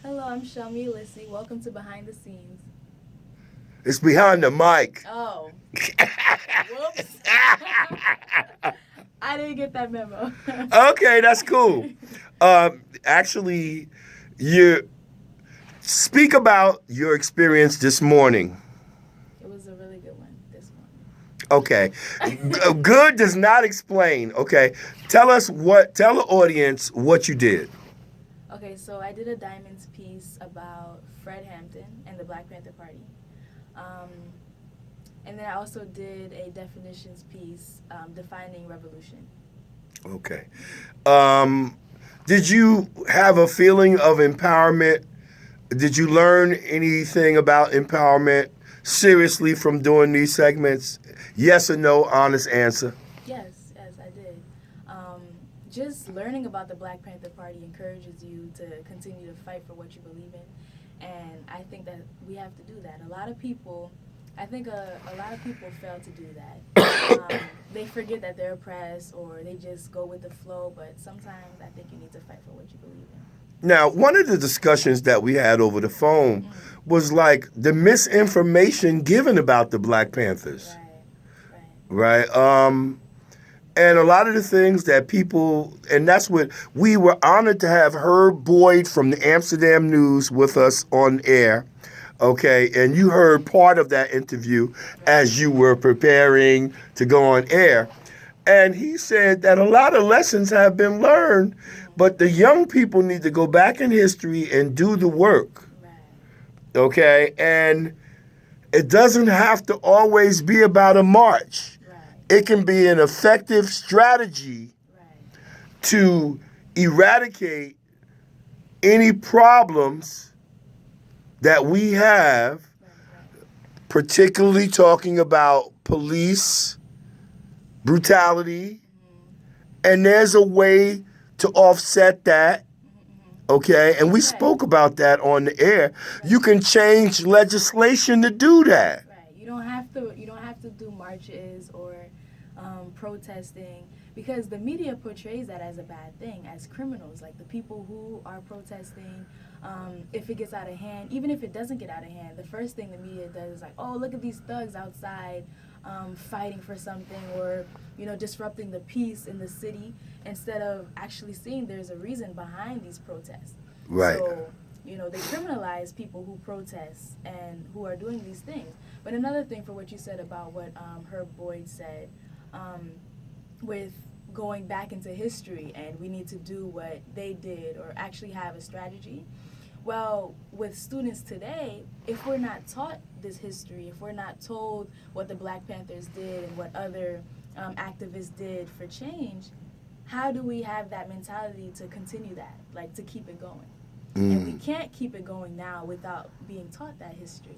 Hello, I'm Chelme. Welcome to Behind the Scenes. It's behind the mic. Oh, whoops. I didn't get that memo. Okay, that's cool. Actually, you speak about your experience this morning. It was a really good one this Okay, morning. good does not explain. Okay, tell the audience what you did. Okay, so I did a Diamonds piece about Fred Hampton and the Black Panther Party. Um, and then I also did a definitions piece defining revolution. Okay. Um, did you have a feeling of empowerment? Did you learn anything about empowerment seriously from doing these segments? Yes or no, honest answer. Yes, I did. Um, just learning about the Black Panther Party encourages you to continue to fight for what you believe in, and I think that we have to do that. I think a lot of people fail to do that. They forget that they're oppressed, or they just go with the flow. But sometimes I think you need to fight for what you believe in. Now, one of the discussions that we had over the phone was like the misinformation given about the Black Panthers, Right. right? And a lot of the things that people, and that's what we were honored to have Herb Boyd from the Amsterdam News with us on air. Okay, and you heard part of that interview as you were preparing to go on air. And he said that a lot of lessons have been learned, but the young people need to go back in history and do the work. Right. Okay, and it doesn't have to always be about a march. Right. It can be an effective strategy Right. to eradicate any problems that we have, particularly talking about police brutality, and there's a way to offset that. Okay, and we spoke about that on the air. You can change legislation to do that. Right. You don't have to do marches or protesting, because the media portrays that as a bad thing, as criminals. Like the people who are protesting, if it gets out of hand, even if it doesn't get out of hand, the first thing the media does is like, oh, look at these thugs outside fighting for something, or disrupting the peace in the city, instead of actually seeing there's a reason behind these protests. Right. So they criminalize people who protest and who are doing these things. But another thing for what you said about what Herb Boyd said, with going back into history, and we need to do what they did or actually have a strategy. Well, with students today, if we're not taught this history, if we're not told what the Black Panthers did and what other activists did for change, how do we have that mentality to continue that, like to keep it going? And we can't keep it going now without being taught that history.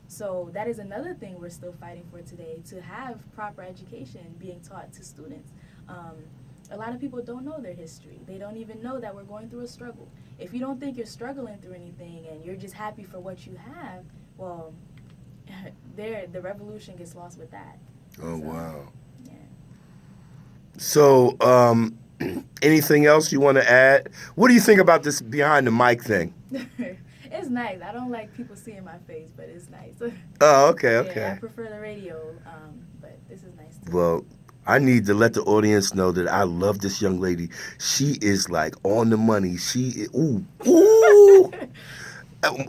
So that is another thing we're still fighting for today, to have proper education being taught to students. A lot of people don't know their history. They don't even know that we're going through a struggle. If you don't think you're struggling through anything and you're just happy for what you have, well, the revolution gets lost with that. Oh, wow. Yeah. So, anything else you want to add? What do you think about this behind the mic thing? It's nice. I don't like people seeing my face, but it's nice. Oh, okay, Yeah, okay. I prefer the radio, but this is nice too. Well, I need to let the audience know that I love this young lady. She is like on the money. Ooh.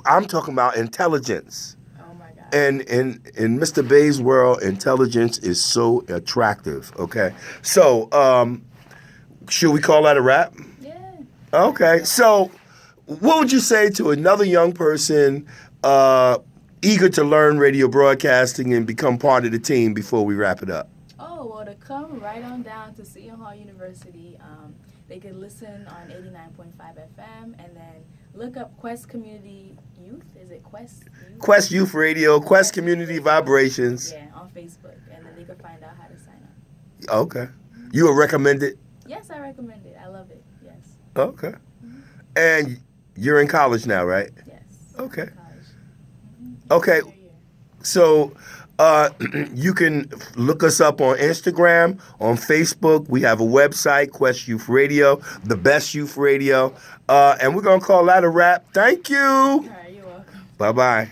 I'm talking about intelligence. Oh my God. And in Mr. Bay's world, intelligence is so attractive. Okay, so should we call that a wrap? Yeah. Okay, so what would you say to another young person eager to learn radio broadcasting and become part of the team before we wrap it up? Oh, well, to come right on down to Seton Hall University, they could listen on 89.5 FM, and then look up Quest Community Youth. Is it Quest Youth? Questyouthradio, Quest Community Vibrations. Yeah, on Facebook, and then they could find out how to sign up. Okay. You would recommend it? Yes, I recommend it. I love it. Yes. Okay. And you're in college now, right? Yes. Okay. College. Okay. So You can look us up on Instagram, on Facebook. We have a website, Quest Youth Radio, the best youth radio. And we're going to call that a wrap. Thank you. All right, you're welcome. Bye-bye.